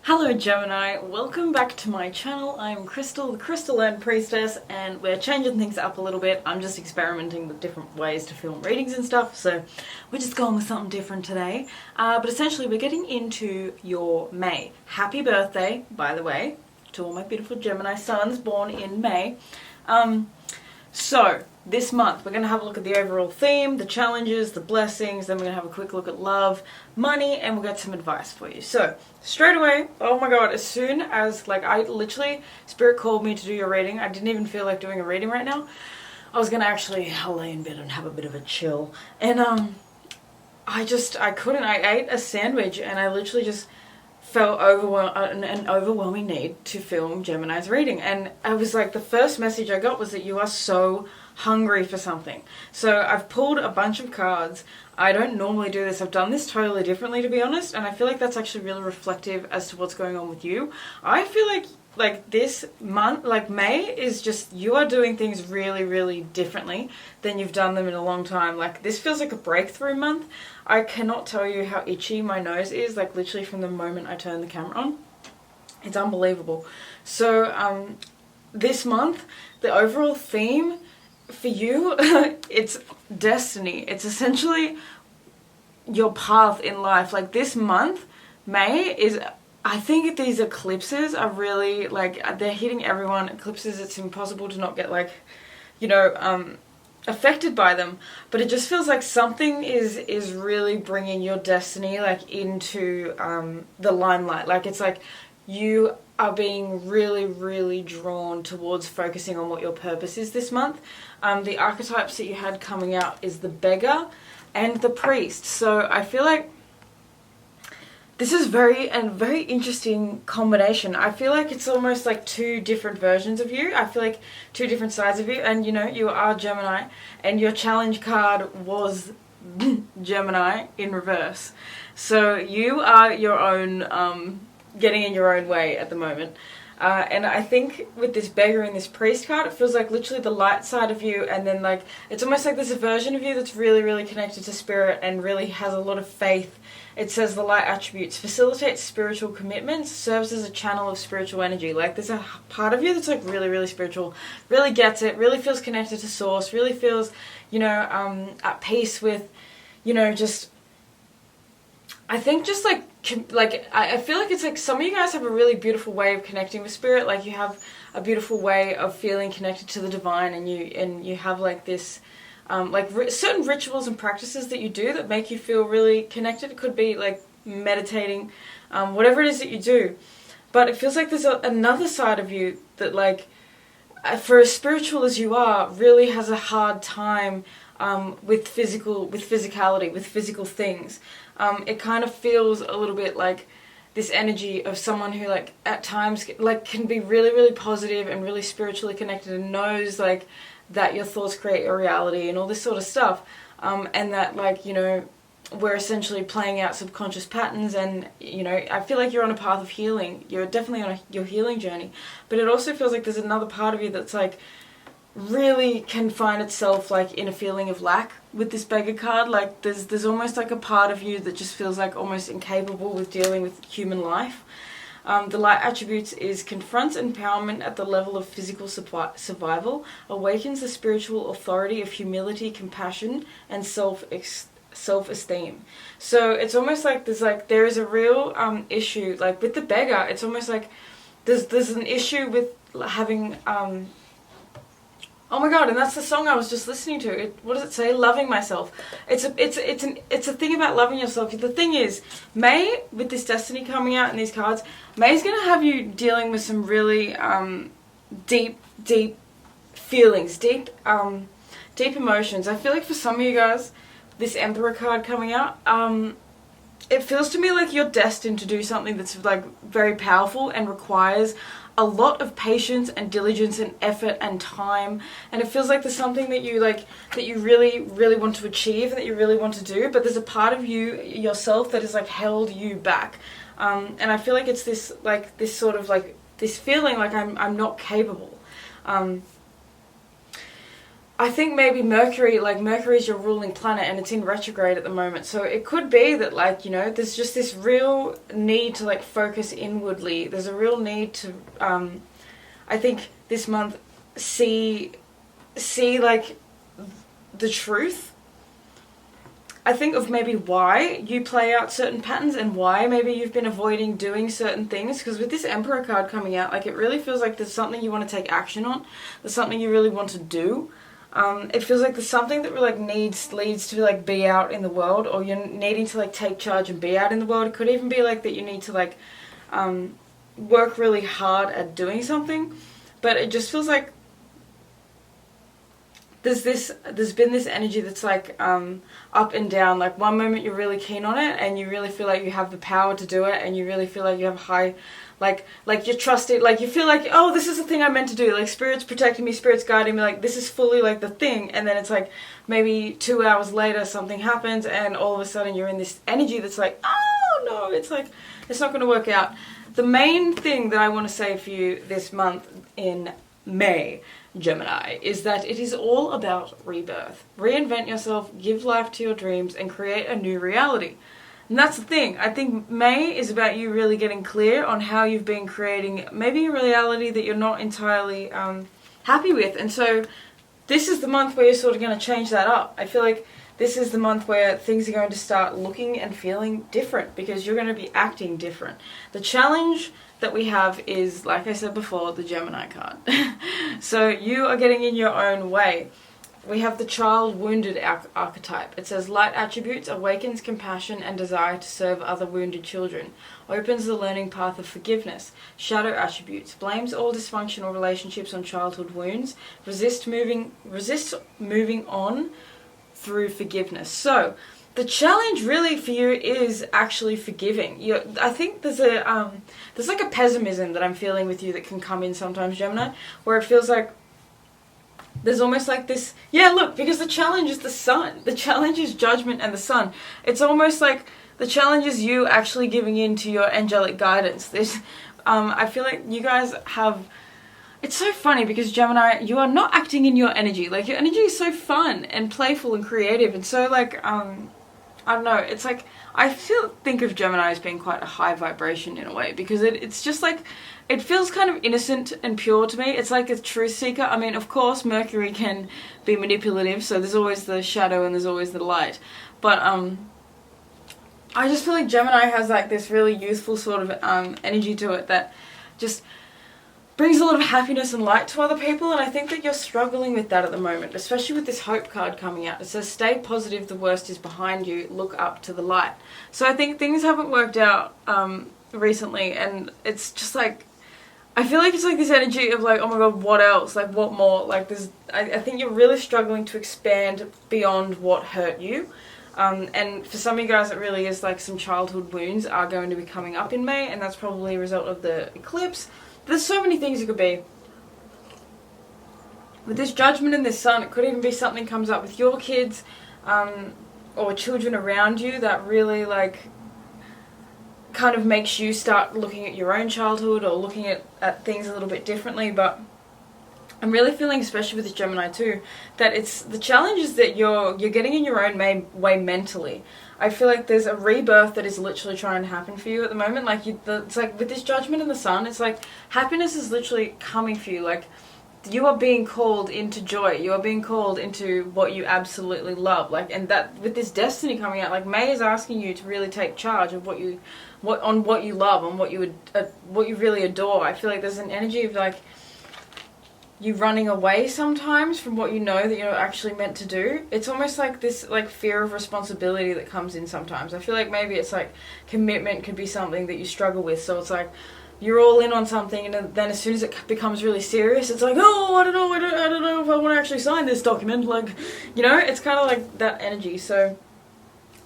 Hello Gemini, welcome back to my channel. I'm Crystal, the Crystalline Priestess, and we're changing things up a little bit. I'm just experimenting with different ways to film readings and stuff, so we're just going with something different today. But essentially we're getting into your May. Happy birthday, by the way, to all my beautiful Gemini sons born in May. So, this month we're going to have a look at the overall theme, the challenges, the blessings, then we're going to have a quick look at love, money, and we'll get some advice for you. So, straight away, oh my god, as soon as, Spirit called me to do your reading. I didn't even feel like doing a reading right now. I was going to actually lay in bed and have a bit of a chill. And, I couldn't. I ate a sandwich and I literally just felt an overwhelming need to film Gemini's reading. And I was like, the first message I got was that you are so hungry for something. So I've pulled a bunch of cards. I don't normally do this. I've done this totally differently, to be honest, and I feel like that's actually really reflective as to what's going on with you. I feel like this month, like May, is just, you are doing things really, really differently than you've done them in a long time. Like, this feels like a breakthrough month. I cannot tell you how itchy my nose is, like literally from the moment I turn the camera on. It's unbelievable. So this month, the overall theme for you, it's destiny. It's essentially your path in life. Like, this month, May, is, I think these eclipses are really, like, they're hitting everyone. Eclipses, it's impossible to not get, like, you know, affected by them, but it just feels like something is really bringing your destiny, like, into the limelight. Like, it's like you are being really, really drawn towards focusing on what your purpose is this month. The archetypes that you had coming out is the beggar and the priest. So I feel like this is very interesting combination. I feel like it's almost like two different versions of you. I feel like two different sides of you. And, you know, you are Gemini, and your challenge card was Gemini in reverse. So you are your own, getting in your own way at the moment. And I think with this beggar and this priest card, it feels like literally the light side of you, and then, like, it's almost like there's a version of you that's really, really connected to spirit and really has a lot of faith. It says the light attributes facilitates spiritual commitments, serves as a channel of spiritual energy. Like, there's a part of you that's like really, really spiritual, really gets it, really feels connected to source, really feels, you know, at peace with, you know, just, I think just I feel like it's like some of you guys have a really beautiful way of connecting with spirit. Like, you have a beautiful way of feeling connected to the divine, and you have like this, certain rituals and practices that you do that make you feel really connected. It could be like meditating, whatever it is that you do. But it feels like there's another side of you that, like, for as spiritual as you are, really has a hard time with physicality, with physical things. It kind of feels a little bit like this energy of someone who, like, at times, like, can be really, really positive and really spiritually connected and knows, like, that your thoughts create your reality and all this sort of stuff. And that, like, you know, we're essentially playing out subconscious patterns, and, you know, I feel like you're on a path of healing. You're definitely on your healing journey. But it also feels like there's another part of you that's, like, really can find itself, like, in a feeling of lack with this beggar card. Like, there's almost like a part of you that just feels like almost incapable with dealing with human life. The light attributes is confronts empowerment at the level of physical survival, awakens the spiritual authority of humility, compassion, and self-esteem. So it's almost like there is a real issue, like, with the beggar. It's almost like there's an issue with having oh my god, and that's the song I was just listening to. What does it say? Loving myself. It's a thing about loving yourself. The thing is, May, with this destiny coming out in these cards, May's going to have you dealing with some really deep feelings, deep emotions. I feel like for some of you guys, this Emperor card coming out, it feels to me like you're destined to do something that's, like, very powerful and requires a lot of patience and diligence and effort and time, and it feels like there's something that you really, really want to achieve and that you really want to do, but there's a part of you yourself that has, like, held you back, and I feel like it's this sort of, like, this feeling like I'm not capable. I think maybe Mercury, like Mercury is your ruling planet and it's in retrograde at the moment. So it could be that, like, you know, there's just this real need to like focus inwardly. There's a real need to, I think this month, see like the truth. I think of maybe why you play out certain patterns and why maybe you've been avoiding doing certain things. Because with this Emperor card coming out, like, it really feels like there's something you want to take action on. There's something you really want to do. It feels like there's something that like leads to like be out in the world, or you're needing to like take charge and be out in the world. It could even be like that you need to like work really hard at doing something. But it just feels like there's been this energy that's like up and down. Like one moment you're really keen on it and you really feel like you have the power to do it, and you really feel like you have high, like you're trusted, like you feel like, oh, this is the thing I'm meant to do, like spirit's protecting me, spirit's guiding me, like this is fully like the thing. And then it's like maybe 2 hours later something happens and all of a sudden you're in this energy that's like, oh no, it's like it's not going to work out. The main thing that I want to say for you this month in May, Gemini, is that it is all about rebirth. Reinvent yourself, give life to your dreams, and create a new reality. And that's the thing. I think May is about you really getting clear on how you've been creating maybe a reality that you're not entirely happy with. And so this is the month where you're sort of going to change that up. I feel like this is the month where things are going to start looking and feeling different because you're going to be acting different. The challenge that we have is, like I said before, the Gemini card. So you are getting in your own way. We have the child wounded archetype. It says light attributes, awakens compassion and desire to serve other wounded children, opens the learning path of forgiveness. Shadow attributes, blames all dysfunctional relationships on childhood wounds, resists moving on through forgiveness. So the challenge really for you is actually forgiving. I think there's like a pessimism that I'm feeling with you that can come in sometimes, Gemini, where it feels like there's almost like this, yeah, look, because the challenge is the sun. The challenge is judgment and the sun. It's almost like the challenge is you actually giving in to your angelic guidance. I feel like you guys have, it's so funny because Gemini, you are not acting in your energy. Like your energy is so fun and playful and creative and so like, I don't know, it's like, I think of Gemini as being quite a high vibration in a way, because it's just like, it feels kind of innocent and pure to me. It's like a truth seeker. I mean, of course, Mercury can be manipulative, so there's always the shadow and there's always the light. But I just feel like Gemini has like this really youthful sort of energy to it that just brings a lot of happiness and light to other people, and I think that you're struggling with that at the moment, especially with this hope card coming out. It says stay positive, the worst is behind you, look up to the light. So I think things haven't worked out recently, and it's just like, I feel like it's like this energy of like, oh my god, what else? Like, what more? Like, I think you're really struggling to expand beyond what hurt you. And for some of you guys, it really is like some childhood wounds are going to be coming up in May, and that's probably a result of the eclipse. There's so many things it could be. With this judgment and this sun, it could even be something comes up with your kids or children around you that really like kind of makes you start looking at your own childhood or looking at things a little bit differently. But I'm really feeling, especially with this Gemini too, that it's the challenge is that you're getting in your own way mentally. I feel like there's a rebirth that is literally trying to happen for you at the moment. Like it's like with this judgment and the sun, it's like happiness is literally coming for you. Like you are being called into joy. You are being called into what you absolutely love. Like, and that with this destiny coming out, like May is asking you to really take charge of what you love, on what you really adore. I feel like there's an energy of like you running away sometimes from what you know that you're actually meant to do. It's almost like this like fear of responsibility that comes in sometimes. I feel like maybe it's like commitment could be something that you struggle with. So it's like you're all in on something, and then as soon as it becomes really serious, it's like, oh, I don't know if I want to actually sign this document. Like, you know, it's kind of like that energy. So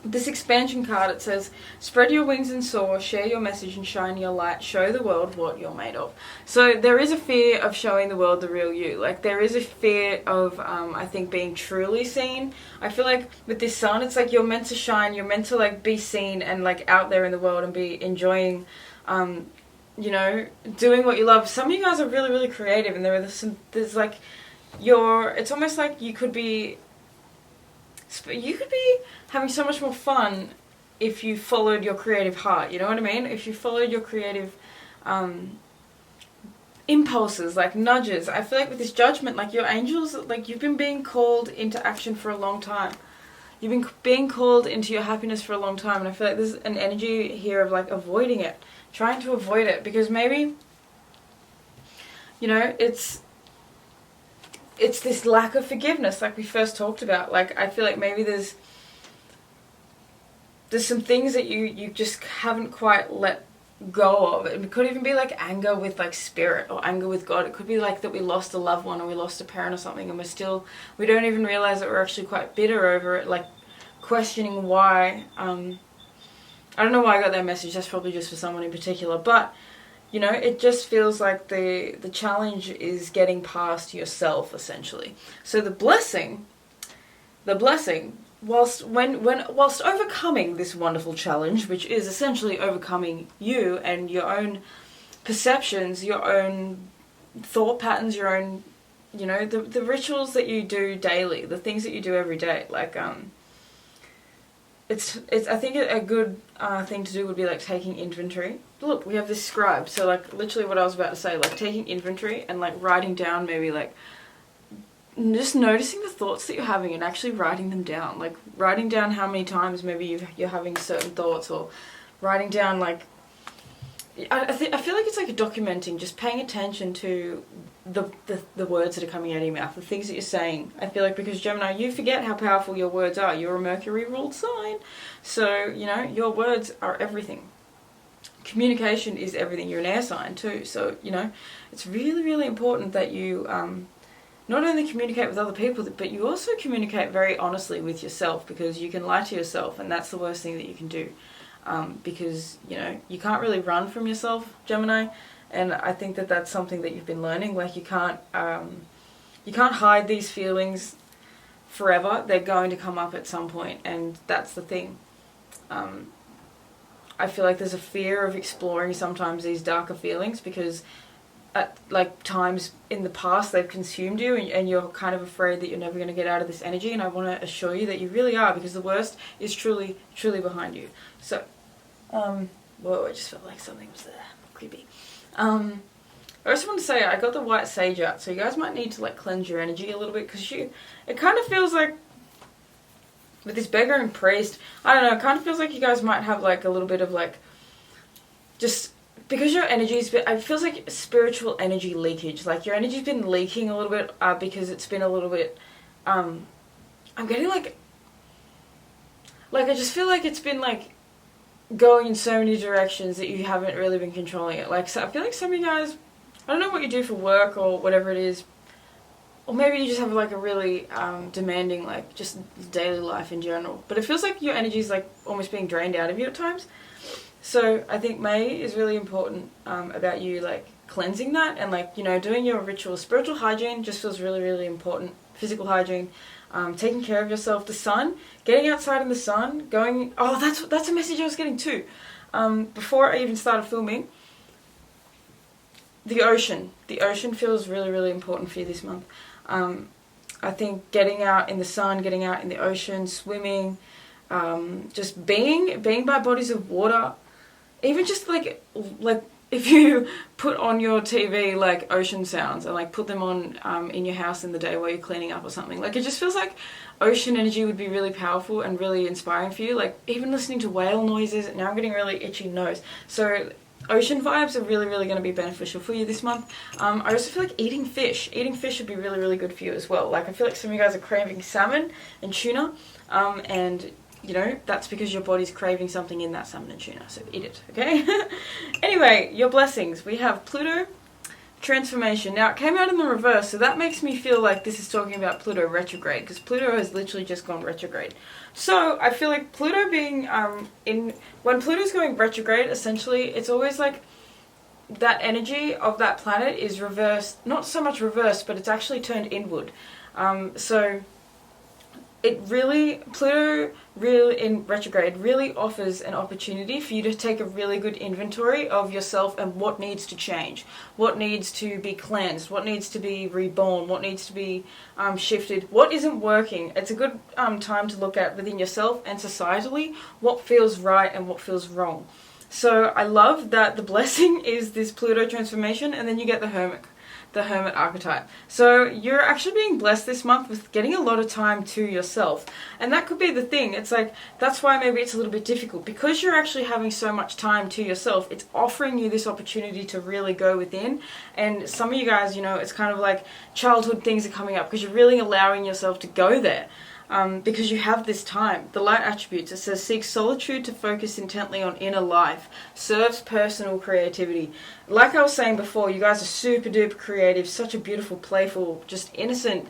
this expansion card, it says, spread your wings and soar, share your message and shine your light, show the world what you're made of. So there is a fear of showing the world the real you. Like there is a fear of, I think, being truly seen. I feel like with this sun, it's like you're meant to shine, you're meant to like be seen and like out there in the world and be enjoying, you know, doing what you love. Some of you guys are really, really creative, and there's like, it's almost like you could be having so much more fun if you followed your creative heart, you know what I mean? If you followed your creative impulses, like nudges. I feel like with this judgment, like your angels, like you've been being called into action for a long time. You've been being called into your happiness for a long time, and I feel like there's an energy here of like avoiding it, trying to avoid it, because maybe, you know, it's this lack of forgiveness, like we first talked about. Like I feel like maybe there's some things that you just haven't quite let go of. It could even be like anger with like spirit or anger with God. It could be like that we lost a loved one or we lost a parent or something, and we don't even realize that we're actually quite bitter over it, like questioning why. I don't know why I got that message. That's probably just for someone in particular, but you know, it just feels like the challenge is getting past yourself, essentially. So the blessing, whilst overcoming this wonderful challenge, which is essentially overcoming you and your own perceptions, your own thought patterns, your own, you know, the rituals that you do daily, the things that you do every day, like it's I think a good thing to do would be like taking inventory. Look, we have this scribe, so like literally what I was about to say, like taking inventory and like writing down, maybe like just noticing the thoughts that you're having and actually writing them down, like writing down how many times maybe you're having certain thoughts, or writing down like I feel like it's like documenting, just paying attention to the words that are coming out of your mouth, the things that you're saying. I feel like because Gemini, you forget how powerful your words are. You're a Mercury ruled sign, so you know your words are everything. Communication is everything. You're an air sign too, so you know it's really, really important that you not only communicate with other people, but you also communicate very honestly with yourself, because you can lie to yourself, and that's the worst thing that you can do. Because you know you can't really run from yourself, Gemini, and I think that that's something that you've been learning. Like you can't hide these feelings forever. They're going to come up at some point, and that's the thing. I feel like there's a fear of exploring sometimes these darker feelings, because at like times in the past they've consumed you, and you're kind of afraid that you're never going to get out of this energy. And I want to assure you that you really are, because the worst is truly, truly behind you. So, whoa, I just felt like something was there. Creepy. I just want to say I got the white sage out, so you guys might need to like cleanse your energy a little bit, because it kind of feels like with this beggar and priest, I don't know, it kind of feels like you guys might have like a little bit of like just because your energy's been, it feels like spiritual energy leakage. Like your energy's been leaking a little bit because it's been a little bit I'm getting like I just feel like it's been like going in so many directions that you haven't really been controlling it. Like, so I feel like some of you guys, I don't know what you do for work or whatever it is, or maybe you just have like a really demanding like just daily life in general, but it feels like your energy is like almost being drained out of you at times. So I think May is really important about you like cleansing that, and like, you know, doing your ritual. Spiritual hygiene just feels really, really important. Physical hygiene, taking care of yourself, the sun, getting outside in the sun, going, oh, that's a message I was getting too. Before I even started filming, the ocean feels really, really important for you this month. I think getting out in the sun, getting out in the ocean, swimming, just being by bodies of water, even just like if you put on your TV like ocean sounds and like put them on in your house in the day while you're cleaning up or something, like it just feels like ocean energy would be really powerful and really inspiring for you. Like even listening to whale noises, now I'm getting really itchy nose. So ocean vibes are really, really going to be beneficial for you this month. I also feel like eating fish would be really, really good for you as well. Like I feel like some of you guys are craving salmon and tuna, and you know, that's because your body's craving something in that salmon and tuna, so eat it, okay? Anyway, your blessings. We have Pluto transformation. Now, it came out in the reverse, so that makes me feel like this is talking about Pluto retrograde, because Pluto has literally just gone retrograde. So, I feel like Pluto being, when Pluto's going retrograde, essentially, it's always like that energy of that planet is reversed, not so much reversed, but it's actually turned inward. So Pluto really in retrograde really offers an opportunity for you to take a really good inventory of yourself and what needs to change, what needs to be cleansed, what needs to be reborn, what needs to be shifted, what isn't working. It's a good time to look at within yourself and societally what feels right and what feels wrong. So I love that the blessing is this Pluto transformation, and then you get the hermit archetype. So you're actually being blessed this month with getting a lot of time to yourself. And that could be the thing. It's like, that's why maybe it's a little bit difficult. Because you're actually having so much time to yourself, it's offering you this opportunity to really go within. And some of you guys, you know, it's kind of like childhood things are coming up because you're really allowing yourself to go there. Because you have this time. The light attributes, it says, seek solitude to focus intently on inner life, serves personal creativity. Like I was saying before, you guys are super duper creative, such a beautiful, playful, just innocent,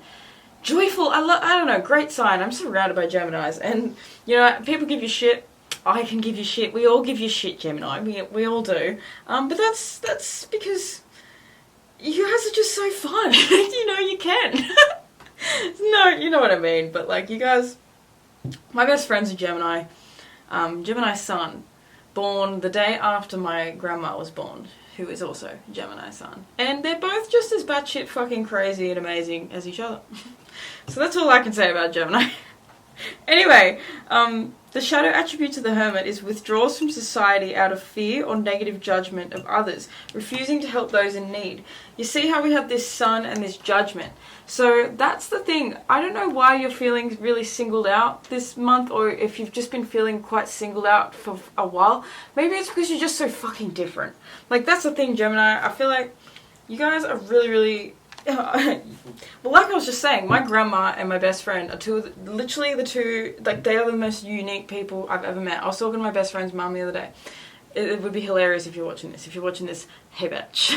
joyful, I don't know, great sign. I'm surrounded by Geminis, and you know, people give you shit. I can give you shit. We all give you shit, Gemini. We all do. But that's because you guys are just so fun. You know, you can. No, you know what I mean, but like, you guys, my best friend's a Gemini, Gemini sun, born the day after my grandma was born, who is also Gemini sun, and they're both just as batshit fucking crazy and amazing as each other. So that's all I can say about Gemini. Anyway, the shadow attribute to the hermit is withdraws from society out of fear or negative judgment of others, refusing to help those in need. You see how we have this sun and this judgment. So that's the thing. I don't know why you're feeling really singled out this month, or if you've just been feeling quite singled out for a while. Maybe it's because you're just so fucking different. Like, that's the thing, Gemini. I feel like you guys are really well, like I was just saying, my grandma and my best friend are literally the two, like, they are the most unique people I've ever met. I was talking to my best friend's mum the other day. It would be hilarious if you're watching this. If you're watching this, hey bitch.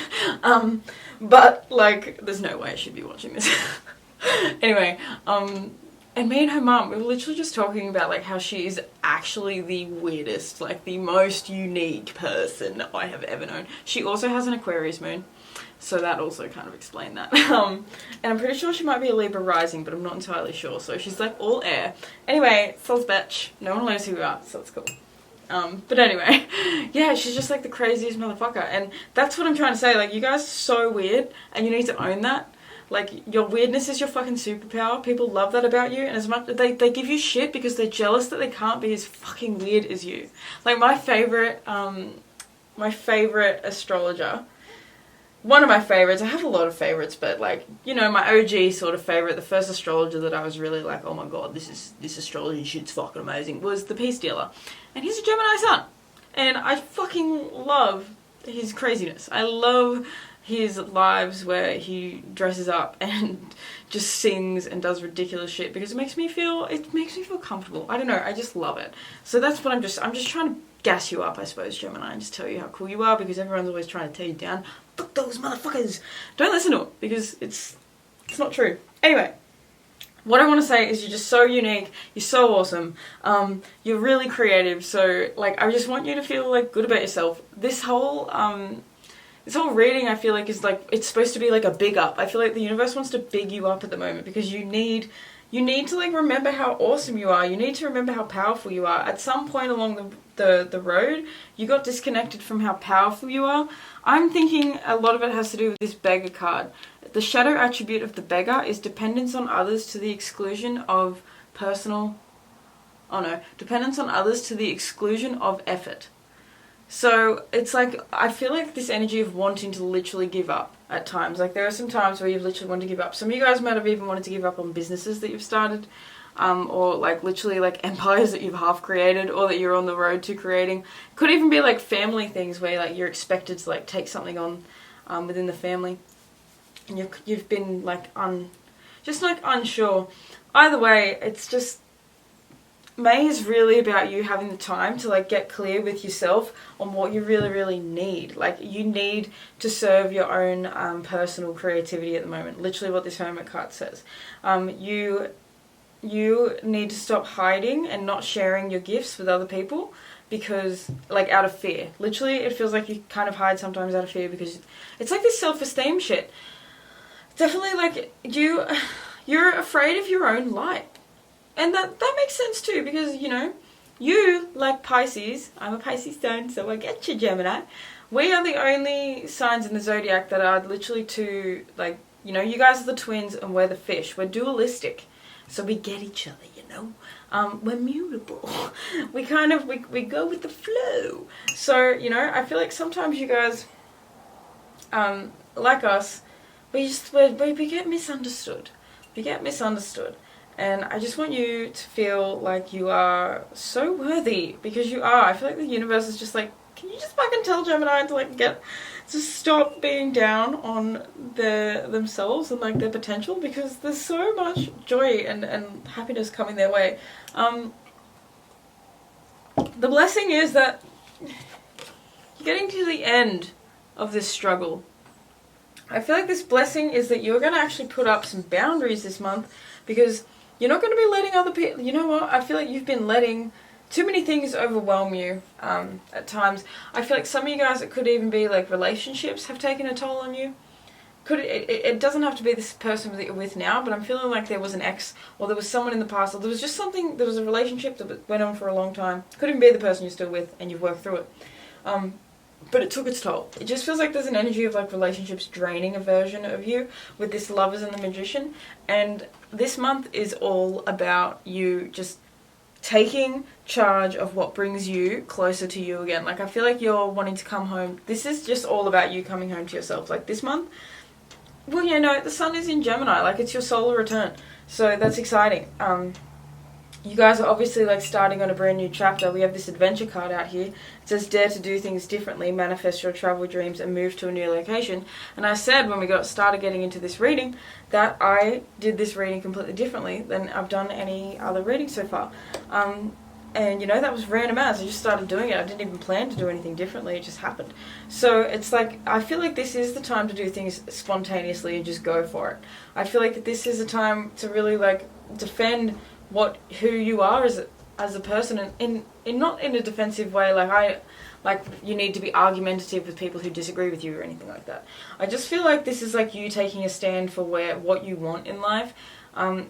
But, like, there's no way I should be watching this. Anyway, and me and her mum, we were literally just talking about, like, how she is actually the weirdest, like, the most unique person I have ever known. She also has an Aquarius moon. So that also kind of explained that. And I'm pretty sure she might be a Libra rising, but I'm not entirely sure. So she's like all air. Anyway, Soul's bitch. No one knows who we are, so that's cool. But anyway, yeah, she's just like the craziest motherfucker. And that's what I'm trying to say. Like, you guys are so weird, and you need to own that. Like, your weirdness is your fucking superpower. People love that about you, and as much they give you shit because they're jealous that they can't be as fucking weird as you. Like, my favorite astrologer, one of my favorites, I have a lot of favorites, but like, you know, my OG sort of favorite, the first astrologer that I was really like, oh my god, this astrology shit's fucking amazing, was the Peace Dealer. And he's a Gemini sun. And I fucking love his craziness. I love his lives where he dresses up and just sings and does ridiculous shit because it makes me feel comfortable. I don't know, I just love it. So that's what I'm just trying to gas you up, I suppose, Gemini, and just tell you how cool you are, because everyone's always trying to tear you down. Fuck those motherfuckers! Don't listen to it, because it's not true. Anyway, what I want to say is you're just so unique, you're so awesome, you're really creative, so, like, I just want you to feel, like, good about yourself. This whole reading, I feel like, is, like, it's supposed to be, like, a big up. I feel like the universe wants to big you up at the moment, because you need to, like, remember how awesome you are. You need to remember how powerful you are. At some point along the road, you got disconnected from how powerful you are. I'm thinking a lot of it has to do with this beggar card. The shadow attribute of the beggar is dependence on others to the exclusion of dependence on others to the exclusion of effort. So it's like, I feel like this energy of wanting to literally give up at times. Like, there are some times where you've literally wanted to give up. Some of you guys might have even wanted to give up on businesses that you've started, or like literally like empires that you've half created or that you're on the road to creating. Could even be like family things where like you're expected to like take something on within the family, and you've been like unsure. Either way, it's just, May is really about you having the time to like get clear with yourself on what you really need. Like, you need to serve your own personal creativity at the moment. Literally what this Hermit card says. You need to stop hiding and not sharing your gifts with other people, because, like, out of fear. Literally, it feels like you kind of hide sometimes out of fear, because it's like this self-esteem shit. Definitely, like, you're afraid of your own light. And that makes sense too, because, you know, you, like Pisces, I'm a Pisces sign, so I get you, Gemini. We are the only signs in the zodiac that are literally two, like, you know, you guys are the twins and we're the fish. We're dualistic. So we get each other, you know. We're mutable. We kind of, we go with the flow. So, you know, I feel like sometimes you guys, like us, we get misunderstood. We get misunderstood. And I just want you to feel like you are so worthy, because you are. I feel like the universe is just like, can you just fucking tell Gemini to like to stop being down on themselves and like their potential, because there's so much joy and happiness coming their way. The blessing is that you're getting to the end of this struggle. I feel like this blessing is that you're going to actually put up some boundaries this month, because you're not going to be letting other people, you know what, I feel like you've been letting too many things overwhelm you at times. I feel like some of you guys, it could even be like relationships have taken a toll on you. It doesn't have to be this person that you're with now, but I'm feeling like there was an ex, or there was someone in the past, or there was just something, there was a relationship that went on for a long time. Could even be the person you're still with and you've worked through it. But it took its toll. It just feels like there's an energy of like relationships draining a version of you with this Lovers and the Magician. And this month is all about you just taking charge of what brings you closer to you again. Like, I feel like you're wanting to come home. This is just all about you coming home to yourself. Like this month, well, you know, the sun is in Gemini. Like, it's your solar return. So that's exciting. You guys are obviously like starting on a brand new chapter. We have this adventure card out here. It says, dare to do things differently, manifest your travel dreams and move to a new location. And I said when we started getting into this reading that I did this reading completely differently than I've done any other reading so far. And you know, that was random as I just started doing it. I didn't even plan to do anything differently. It just happened. So it's like, I feel like this is the time to do things spontaneously and just go for it. I feel like this is a time to really like defend who you are as a person, and in not in a defensive way, like you need to be argumentative with people who disagree with you or anything like that. I just feel like this is like you taking a stand for what you want in life.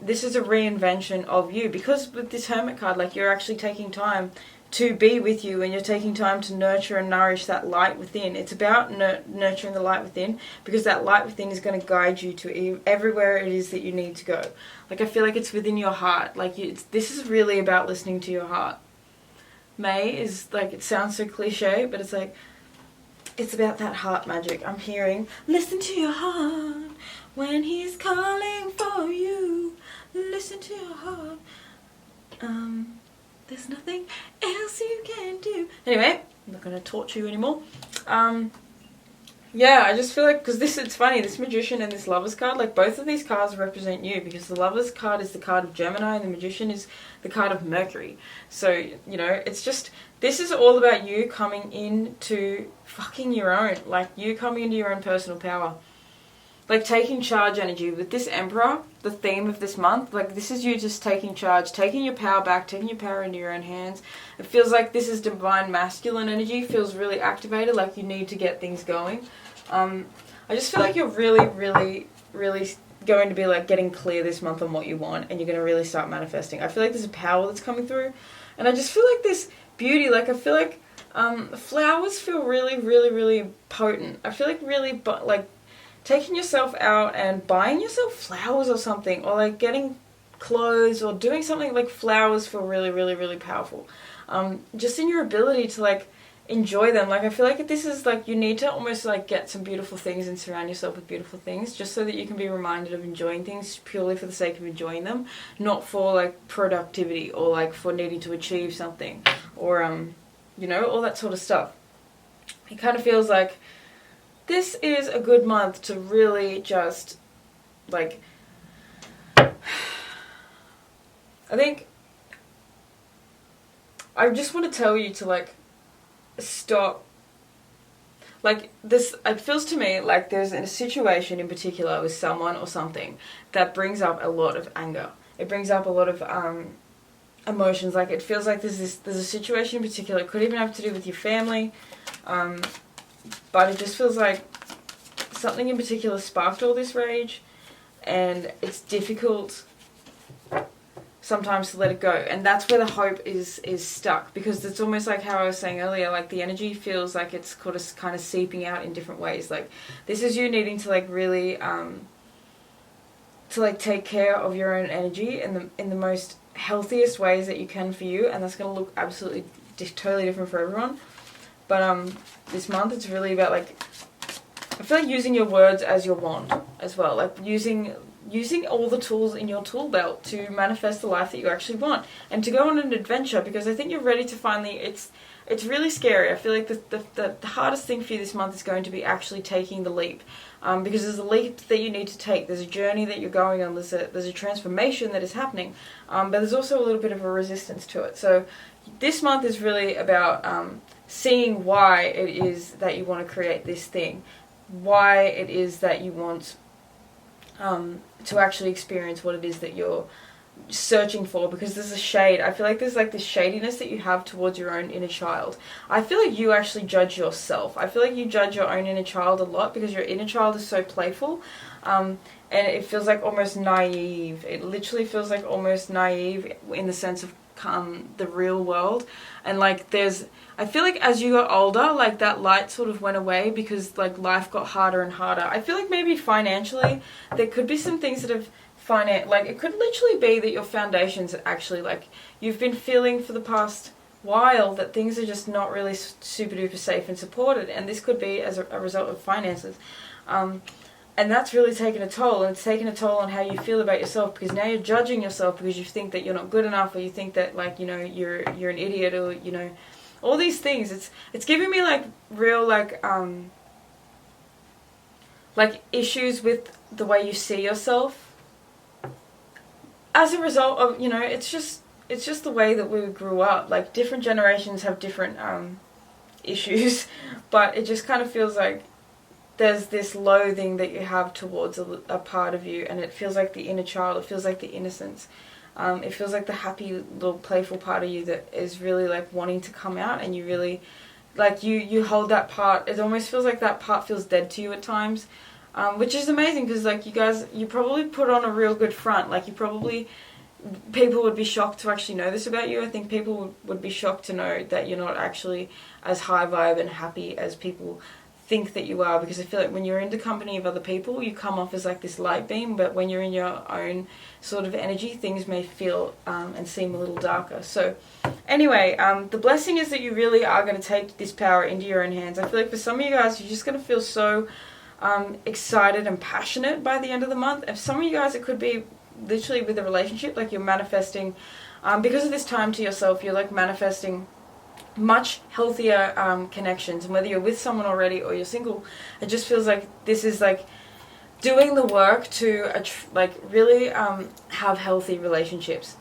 This is a reinvention of you, because with this Hermit card, like, you're actually taking time to be with you, and you're taking time to nurture and nourish that light within. It's about nurturing the light within, because that light within is going to guide you to everywhere it is that you need to go. Like, I feel like it's within your heart. Like, this is really about listening to your heart. May is, like, it sounds so cliche, but it's like, it's about that heart magic. I'm hearing, listen to your heart when he's calling for you. Listen to your heart. There's nothing else you can do. Anyway, I'm not going to torture you anymore. Yeah, I just feel like, because it's funny, this Magician and this Lovers card, like, both of these cards represent you, because the Lovers card is the card of Gemini and the Magician is the card of Mercury. So, you know, it's just, this is all about you coming into fucking your own, like, you coming into your own personal power. Like, taking charge energy. With this Emperor, the theme of this month, like, this is you just taking charge, taking your power back, taking your power into your own hands. It feels like this is divine masculine energy, feels really activated, like you need to get things going. I just feel like you're really, really, really going to be, like, getting clear this month on what you want, and you're going to really start manifesting. I feel like there's a power that's coming through, and I just feel like this beauty, like, I feel like flowers feel really, really, really potent. I feel like really, like, taking yourself out and buying yourself flowers or something, or like getting clothes or doing something, like, flowers feel really, really, really powerful. Just in your ability to, like, enjoy them. Like, I feel like this is like, you need to almost like get some beautiful things and surround yourself with beautiful things, just so that you can be reminded of enjoying things purely for the sake of enjoying them, not for like productivity or like for needing to achieve something, or you know, all that sort of stuff. It kind of feels like this is a good month to really just, like, I think, I just want to tell you to, like, stop, like, this, it feels to me like there's a situation in particular with someone or something that brings up a lot of anger. It brings up a lot of emotions. Like, it feels like there's a situation in particular, it could even have to do with your family, but it just feels like something in particular sparked all this rage, and it's difficult sometimes to let it go, and that's where the hope is stuck, because it's almost like how I was saying earlier, like the energy feels like it's kind of seeping out in different ways. Like this is you needing to like really to like take care of your own energy in the most healthiest ways that you can for you, and that's going to look absolutely totally different for everyone. But this month it's really about like, I feel like using your words as your wand as well, like using all the tools in your tool belt to manifest the life that you actually want, and to go on an adventure, because I think you're ready to finally, it's really scary. I feel like the hardest thing for you this month is going to be actually taking the leap, because there's a leap that you need to take, there's a journey that you're going on, there's a transformation that is happening, but there's also a little bit of a resistance to it. So this month is really about seeing why it is that you want to create this thing, why it is that you want to actually experience what it is that you're searching for, because there's a shade. I feel like there's like this shadiness that you have towards your own inner child. I feel like you actually judge yourself. I feel like you judge your own inner child a lot, because your inner child is so playful, and it feels like almost naive. It literally feels like almost naive in the sense of the real world. And like I feel like as you got older, like that light sort of went away, because like life got harder and harder. I feel like maybe financially there could be some things that have like it could literally be that your foundations actually, like, you've been feeling for the past while that things are just not really super duper safe and supported, and this could be as a result of finances, and that's really taken a toll, and it's taken a toll on how you feel about yourself, because now you're judging yourself because you think that you're not good enough, or you think that, like, you know, you're an idiot, or, you know, all these things. It's giving me like real like issues with the way you see yourself as a result of, you know, it's just the way that we grew up. Like different generations have different issues, but it just kind of feels like there's this loathing that you have towards a part of you, and it feels like the inner child, it feels like the innocence, it feels like the happy little playful part of you that is really like wanting to come out, and you really like you hold that part. It almost feels like that part feels dead to you at times, which is amazing, because like you probably put on a real good front. Like people would be shocked to actually know this about you. I think people would be shocked to know that you're not actually as high vibe and happy as people think that you are, because I feel like when you're in the company of other people, you come off as like this light beam, but when you're in your own sort of energy, things may feel and seem a little darker. So anyway, the blessing is that you really are going to take this power into your own hands. I feel like for some of you guys, you're just going to feel so excited and passionate by the end of the month. And some of you guys, it could be literally with a relationship, like you're manifesting, because of this time to yourself, you're like manifesting much healthier connections, and whether you're with someone already or you're single, it just feels like this is like doing the work to like really have healthy relationships.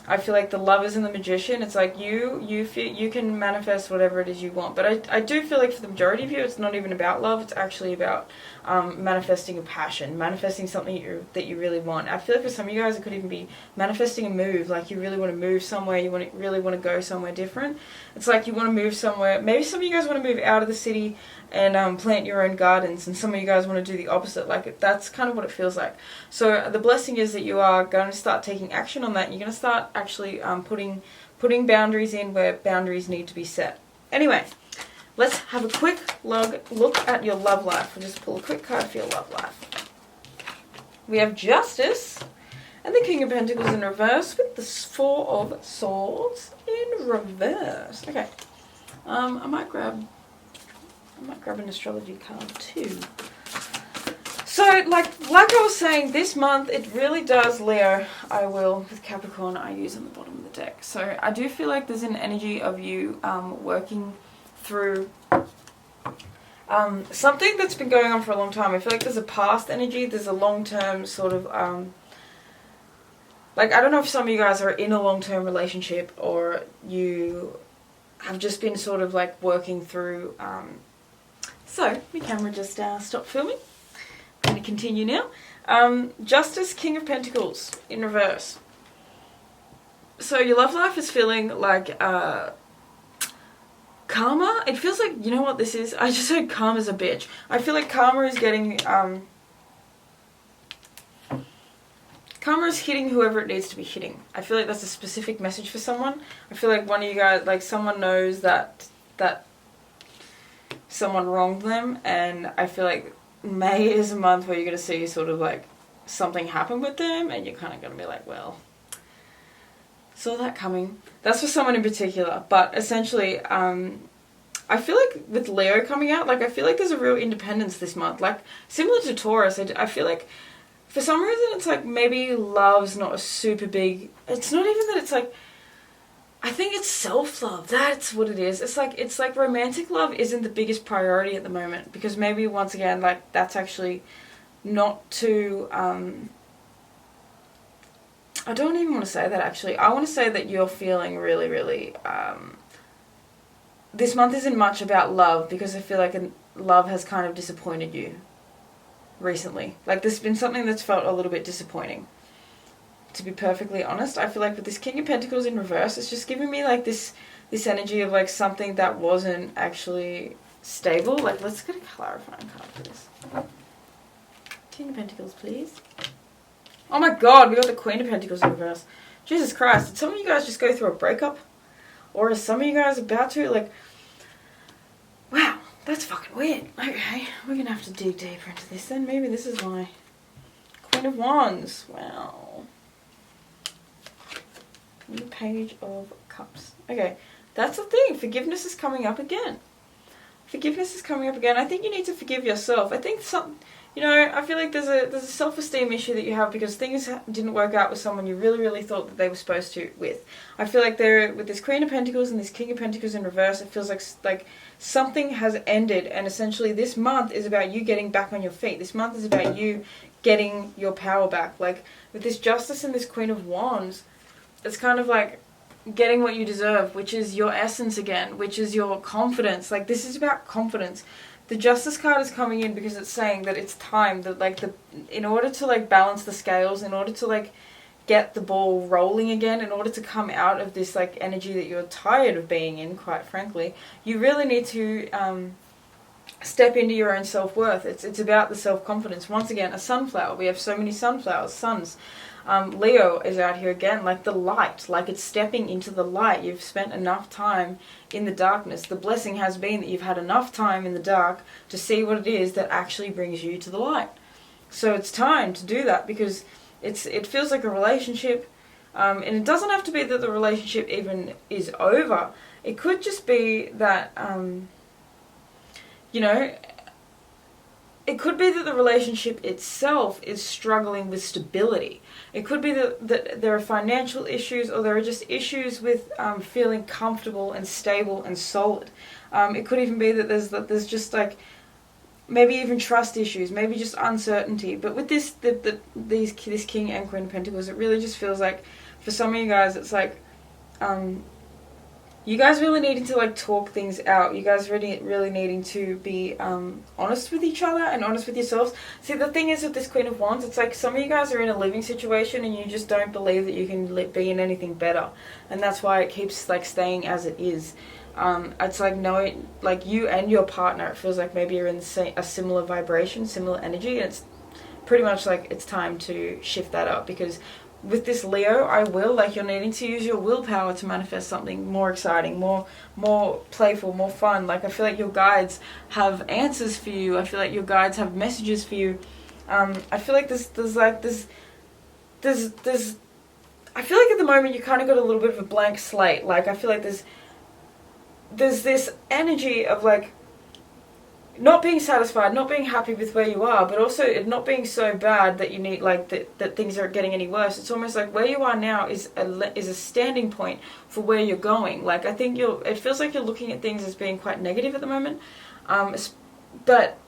I feel like the Lovers and the Magician, it's like you feel you can manifest whatever it is you want, but I do feel like for the majority of you, it's not even about love. It's actually about manifesting a passion, manifesting something that you really want. I feel like for some of you guys, it could even be manifesting a move. Like you really want to move somewhere, really want to go somewhere different. It's like you want to move somewhere. Maybe some of you guys want to move out of the city and plant your own gardens, and some of you guys want to do the opposite. Like that's kind of what it feels like. So the blessing is that you are going to start taking action on that, and you're going to start actually putting boundaries in where boundaries need to be set. Anyway, let's have a quick look at your love life. We'll just pull a quick card for your love life. We have Justice and the King of Pentacles in reverse with the Four of Swords in reverse. Okay, I might grab an astrology card too. So, like I was saying, this month, it really does, Leo, I will, with Capricorn, I use on the bottom of the deck. So, I do feel like there's an energy of you working through something that's been going on for a long time. I feel like there's a past energy, there's a long-term sort of, like, I don't know if some of you guys are in a long-term relationship, or you have just been sort of, like, working through, so, my camera just stopped filming. I'm going to continue now. Justice, King of Pentacles in reverse. So your love life is feeling like karma. It feels like, you know what this is? I just said karma's a bitch. I feel like karma is getting karma is hitting whoever it needs to be hitting. I feel like that's a specific message for someone. I feel like one of you guys, like someone knows that someone wronged them, and I feel like May is a month where you're going to see sort of like something happen with them, and you're kind of going to be like, well, saw that coming. That's for someone in particular, but essentially, I feel like with Leo coming out, like I feel like there's a real independence this month, like similar to Taurus. I feel like for some reason it's like maybe love's not a super big, it's not even that it's like, I think it's self-love. That's what it is. It's like romantic love isn't the biggest priority at the moment, because maybe once again, like that's actually not too, I don't even want to say that actually. I want to say that you're feeling really, really, this month isn't much about love, because I feel like love has kind of disappointed you recently. Like there's been something that's felt a little bit disappointing. To be perfectly honest, I feel like with this King of Pentacles in reverse, it's just giving me like this energy of like something that wasn't actually stable. Like let's get a clarifying card for this. King of Pentacles, please. Oh my god, we got the Queen of Pentacles in reverse. Jesus Christ, did some of you guys just go through a breakup? Or is some of you guys about to? Like, wow, that's fucking weird. Okay, we're gonna have to dig deeper into this then. Maybe this is why. Queen of Wands. Wow. The Page of Cups. Okay, that's the thing. Forgiveness is coming up again. Forgiveness is coming up again. I think you need to forgive yourself. I think I feel like there's a self-esteem issue that you have because things didn't work out with someone you really, really thought that they were supposed to with. I feel like with this Queen of Pentacles and this King of Pentacles in reverse, it feels like something has ended, and essentially this month is about you getting back on your feet. This month is about you getting your power back. Like with this Justice and this Queen of Wands, it's kind of like getting what you deserve, which is your essence again, which is your confidence. Like this is about confidence. The Justice card is coming in because it's saying that it's time that in order to like balance the scales, in order to like get the ball rolling again, in order to come out of this like energy that you're tired of being in, quite frankly, you really need to step into your own self-worth. It's about the self-confidence. Once again, a sunflower. We have so many sunflowers, suns. Leo is out here again, like the light, like it's stepping into the light. You've spent enough time in the darkness. The blessing has been that you've had enough time in the dark to see what it is that actually brings you to the light. So it's time to do that, because it feels like a relationship, and it doesn't have to be that the relationship even is over. It could just be that, it could be that the relationship itself is struggling with stability. It could be that there are financial issues, or there are just issues with feeling comfortable and stable and solid. It could even be that there's just like maybe even trust issues, maybe just uncertainty. But with this King and Queen of Pentacles, it really just feels like for some of you guys, it's like you guys really needing to like talk things out. You guys really needing to be honest with each other and honest with yourselves. See, the thing is with this Queen of Wands, it's like some of you guys are in a living situation and you just don't believe that you can be in anything better, and that's why it keeps like staying as it is. It's like knowing, like you and your partner, it feels like maybe you're in a similar vibration, similar energy, and it's pretty much like it's time to shift that up, because with this Leo, you're needing to use your willpower to manifest something more exciting, more playful, more fun. Like I feel like your guides have answers for you. I feel like your guides have messages for you. I feel like there's I feel like at the moment you kind of got a little bit of a blank slate. Like I feel like there's this energy of like not being satisfied, not being happy with where you are, but also it not being so bad that you need that things aren't getting any worse. It's almost like where you are now is a standing point for where you're going. Like I think it feels like you're looking at things as being quite negative at the moment, but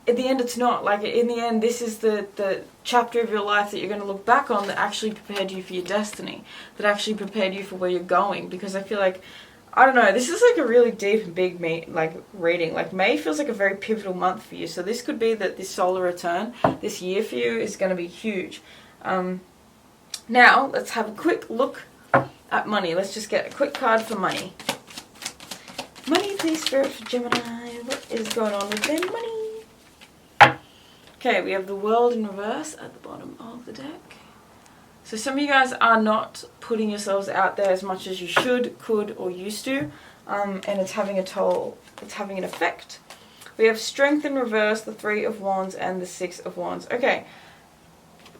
at the end it's not. Like in the end, this is the chapter of your life that you're going to look back on that actually prepared you for your destiny, that actually prepared you for where you're going. Because I feel like, I don't know, this is like a really deep and big reading. Like May feels like a very pivotal month for you. So this could be that this solar return this year for you is going to be huge. Now, let's have a quick look at money. Let's just get a quick card for money. Money, please, Spirit, for Gemini. What is going on with their money? Okay, we have the World in reverse at the bottom of the deck. So some of you guys are not putting yourselves out there as much as you should, could, or used to, and it's having a toll. It's having an effect. We have Strength in reverse, the Three of Wands, and the Six of Wands. Okay.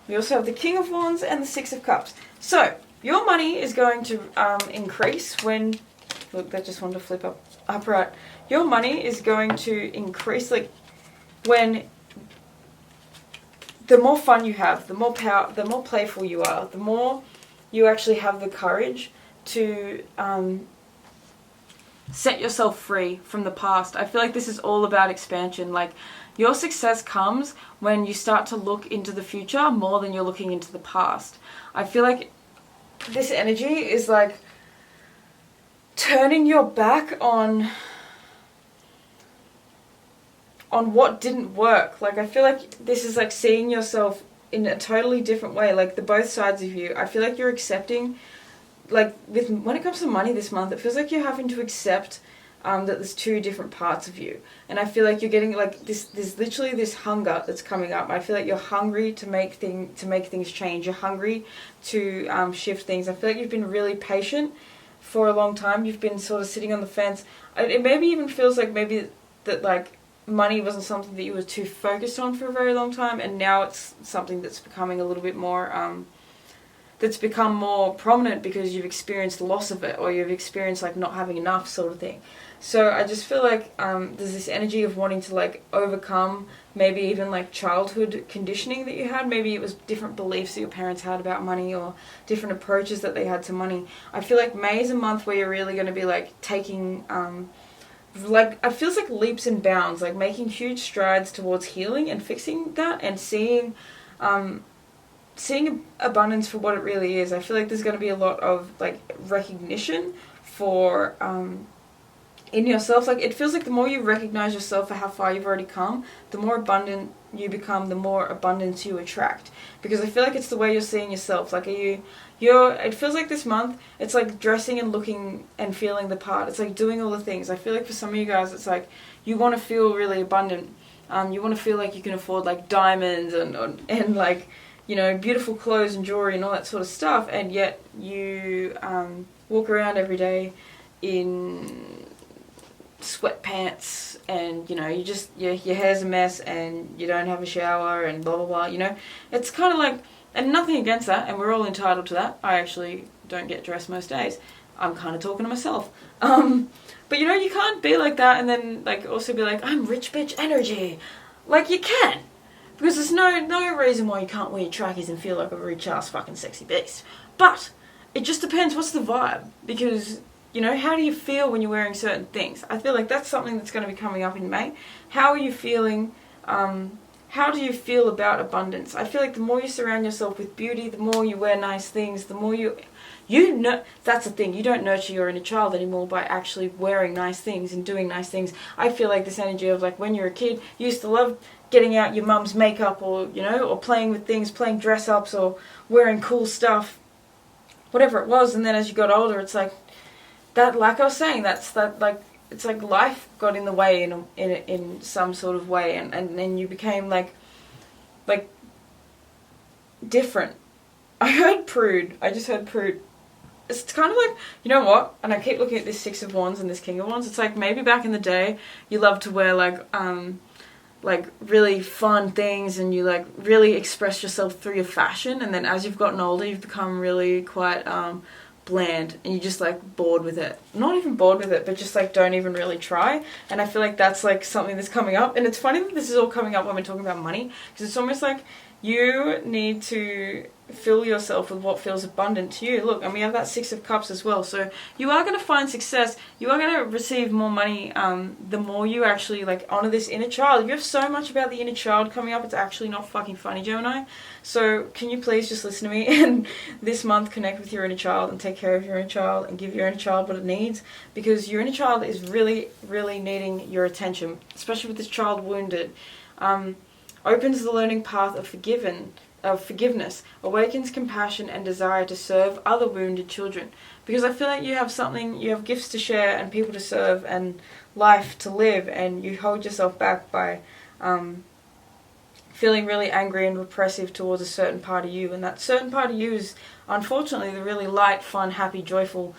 We also have the King of Wands and the Six of Cups. So, your money is going to increase when... Look, that just wanted to flip up right. Your money is going to increase, like, when... The more fun you have, the more power, the more playful you are, the more you actually have the courage to... set yourself free from the past. I feel like this is all about expansion. Like, your success comes when you start to look into the future more than you're looking into the past. I feel like this energy is like turning your back on what didn't work. Like, I feel like this is like seeing yourself in a totally different way, like the both sides of you. I feel like you're accepting, like, when it comes to money this month, it feels like you're having to accept that there's two different parts of you. And I feel like you're getting, like, there's literally this hunger that's coming up. I feel like you're hungry to make things change. You're hungry to shift things. I feel like you've been really patient for a long time. You've been sort of sitting on the fence. It maybe even feels like maybe that, like, money wasn't something that you were too focused on for a very long time, and now it's something that's becoming a little bit more... that's become more prominent because you've experienced loss of it, or you've experienced like not having enough sort of thing. So I just feel like there's this energy of wanting to like overcome maybe even like childhood conditioning that you had. Maybe it was different beliefs that your parents had about money, or different approaches that they had to money. I feel like May is a month where you're really going to be like taking like, it feels like leaps and bounds, like making huge strides towards healing and fixing that, and seeing abundance for what it really is. I feel like there's going to be a lot of like recognition for in yourself. Like, it feels like the more you recognize yourself for how far you've already come, the more abundant you become, the more abundance you attract. Because I feel like it's the way you're seeing yourself. Like, it feels like this month, it's like dressing and looking and feeling the part. It's like doing all the things. I feel like for some of you guys, it's like you want to feel really abundant. You want to feel like you can afford like diamonds and like, you know, beautiful clothes and jewelry and all that sort of stuff, and yet you walk around every day in sweatpants, and, you know, you just, your hair's a mess, and you don't have a shower, and blah, blah, blah, you know. It's kind of like, and nothing against that, and we're all entitled to that. I actually don't get dressed most days. I'm kind of talking to myself. But, you know, you can't be like that and then, like, also be like, I'm rich bitch energy. Like, you can. Because there's no reason why you can't wear your trackies and feel like a rich ass fucking sexy beast. But it just depends what's the vibe. Because, you know, how do you feel when you're wearing certain things? I feel like that's something that's going to be coming up in May. How are you feeling? How do you feel about abundance? I feel like the more you surround yourself with beauty, the more you wear nice things, the more you know, that's the thing. You don't nurture your inner child anymore by actually wearing nice things and doing nice things. I feel like this energy of like when you're a kid, you used to love getting out your mum's makeup, or, you know, or playing with things, playing dress-ups, or wearing cool stuff, whatever it was. And then as you got older, it's like that, like I was saying, like it's like life got in the way in some sort of way, and then you became like different. I heard prude. I just heard prude. It's kind of like, you know what? And I keep looking at this Six of Wands and this King of Wands. It's like maybe back in the day, you loved to wear like really fun things, and you like really express yourself through your fashion, and then as you've gotten older, you've become really quite bland, and you're just like bored with it. Not even bored with it, but just like don't even really try. And I feel like that's like something that's coming up, and it's funny that this is all coming up when we're talking about money, because it's almost like you need to fill yourself with what feels abundant to you. Look, and we have that Six of Cups as well. So you are going to find success. You are going to receive more money the more you actually like honor this inner child. You have so much about the inner child coming up. It's actually not fucking funny, Gemini. So can you please just listen to me and this month connect with your inner child and take care of your inner child and give your inner child what it needs, because your inner child is really, really needing your attention, especially with this child wounded. Opens the learning path of forgiveness, awakens compassion and desire to serve other wounded children. Because I feel like you have gifts to share and people to serve and life to live, and you hold yourself back by feeling really angry and repressive towards a certain part of you, and that certain part of you is unfortunately the really light, fun, happy, joyful,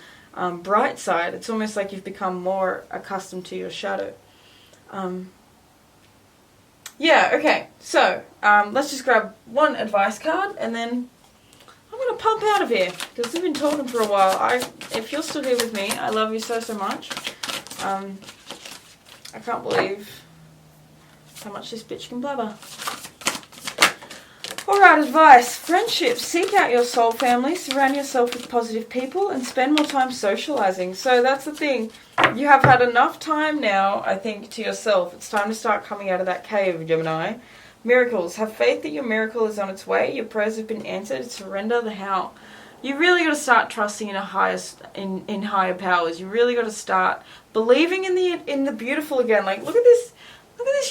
bright side. It's almost like you've become more accustomed to your shadow. Yeah, okay, so let's just grab one advice card and then I'm going to pump out of here because we've been talking for a while. If you're still here with me, I love you so much. I can't believe how much this bitch can blabber. Alright, advice. Friendships. Seek out your soul family, surround yourself with positive people, and spend more time socializing. So that's the thing. You have had enough time now, I think, to yourself. It's time to start coming out of that cave, Gemini. Miracles. Have faith that your miracle is on its way. Your prayers have been answered. Surrender the how. You really got to start trusting in in higher powers. You really got to start believing in the beautiful again. Like, look at this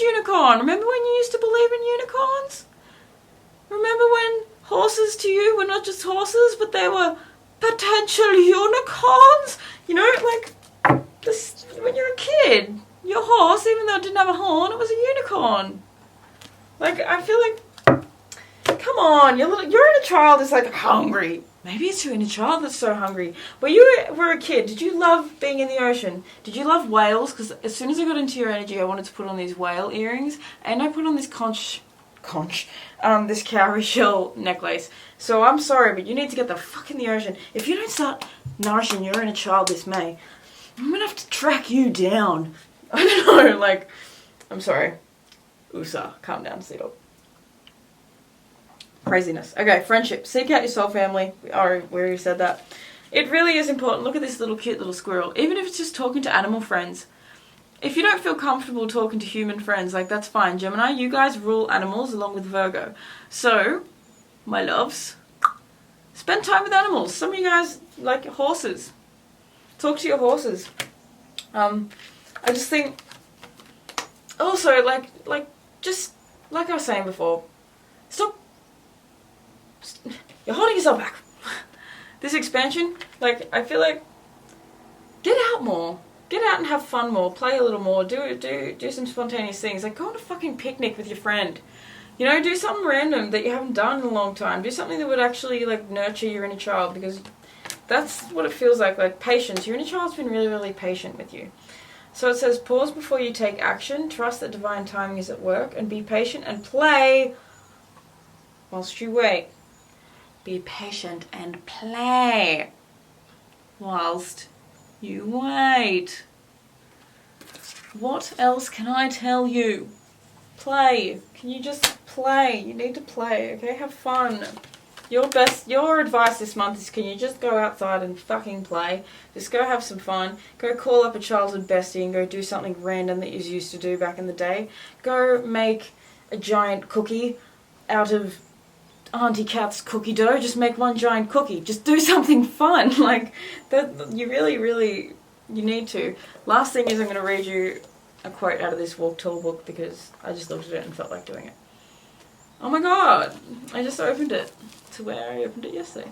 unicorn. Remember when you used to believe in unicorns? Remember when horses to you were not just horses, but they were potential unicorns? You know, like this, when you're a kid, your horse, even though it didn't have a horn, it was a unicorn. Like, I feel like, come on, your inner child is like hungry. Maybe it's your inner child that's so hungry. When you were a kid, did you love being in the ocean? Did you love whales? Because as soon as I got into your energy, I wanted to put on these whale earrings, and I put on this this cowrie shell necklace. So I'm sorry, but you need to get the fuck in the ocean. If you don't start nourishing your inner child this May, I'm gonna have to track you down. I don't know, like, I'm sorry. USA, calm down, Sterle. Craziness. Okay, friendship. Seek out your soul family. We already said that. It really is important. Look at this little cute little squirrel. Even if it's just talking to animal friends. If you don't feel comfortable talking to human friends, like, that's fine. Gemini, you guys rule animals along with Virgo. So, my loves, spend time with animals. Some of you guys like horses. Talk to your horses. I just think, also, just like I was saying before, stop. You're holding yourself back. This expansion, like, I feel like, get out more. Get out and have fun more. Play a little more. Do some spontaneous things. Like, go on a fucking picnic with your friend. You know, do something random that you haven't done in a long time. Do something that would actually, like, nurture your inner child, because that's what it feels like patience. Your inner child's been really, really patient with you. So it says, pause before you take action. Trust that divine timing is at work. And be patient and play whilst you wait. Be patient and play whilst you wait. What else can I tell you? Play. Can you just play? You need to play, okay? Have fun. Your advice this month is, can you just go outside and fucking play? Just go have some fun. Go call up a childhood bestie and go do something random that you used to do back in the day. Go make a giant cookie out of Auntie Kat's cookie dough. Just make one giant cookie. Just do something fun. Like, that, you really, you need to. Last thing is, I'm going to read you a quote out of this Walk Tall book, because I just looked at it and felt like doing it. Oh my god, I just opened it to where I opened it yesterday.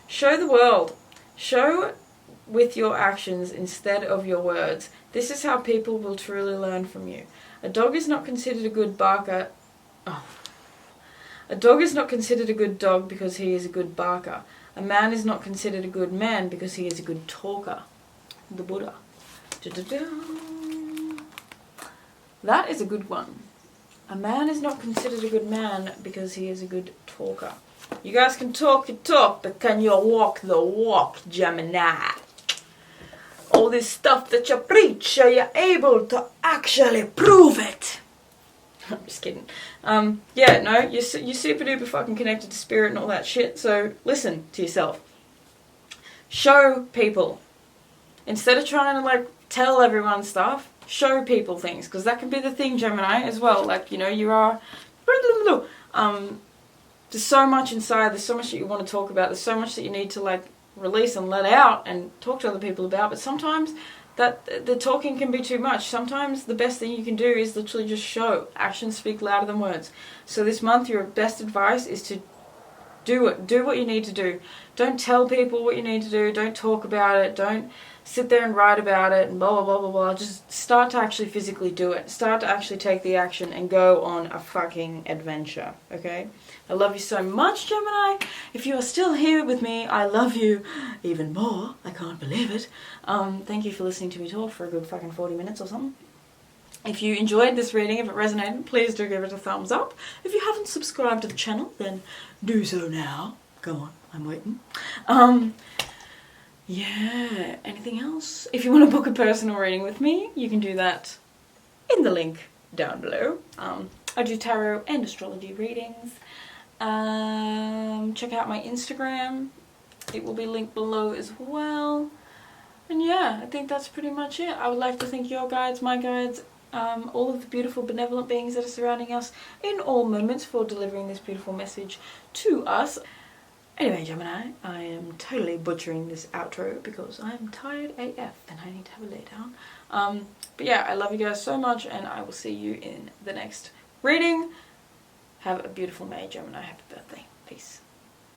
Show the world. Show with your actions instead of your words. This is how people will truly learn from you. A dog is not considered a good barker. A dog is not considered a good dog because he is a good barker. A man is not considered a good man because he is a good talker. The Buddha. That is a good one. A man is not considered a good man because he is a good talker. You guys can talk your talk, but can you walk the walk, Gemini? All this stuff that you preach, are you able to actually prove it? I'm just kidding. Yeah, no, you're super duper fucking connected to spirit and all that shit, so listen to yourself. Show people. Instead of trying to, like, tell everyone stuff, show people things, because that can be the thing, Gemini, as well. Like, you know, you are... There's so much inside, there's so much that you want to talk about, there's so much that you need to, like, release and let out and talk to other people about, but sometimes that the talking can be too much. Sometimes the best thing you can do is literally just show. Actions speak louder than words. So this month, your best advice is to Do it. Do what you need to do. Don't tell people what you need to do. Don't talk about it. Don't sit there and write about it and blah, blah, blah, blah, blah. Just start to actually physically do it. Start to actually take the action and go on a fucking adventure, okay? I love you so much, Gemini. If you are still here with me, I love you even more. I can't believe it. Thank you for listening to me talk for a good fucking 40 minutes or something. If you enjoyed this reading, if it resonated, please do give it a thumbs up. If you haven't subscribed to the channel, then do so now. Come on, I'm waiting. Yeah, anything else? If you want to book a personal reading with me, you can do that in the link down below. I do tarot and astrology readings. Check out my Instagram. It will be linked below as well. And yeah, I think that's pretty much it. I would like to thank your guides, my guides, all of the beautiful benevolent beings that are surrounding us in all moments for delivering this beautiful message to us. Anyway, Gemini, I am totally butchering this outro because I'm tired AF and I need to have a lay down. But yeah, I love you guys so much and I will see you in the next reading. Have a beautiful May, Gemini. Happy birthday. Peace.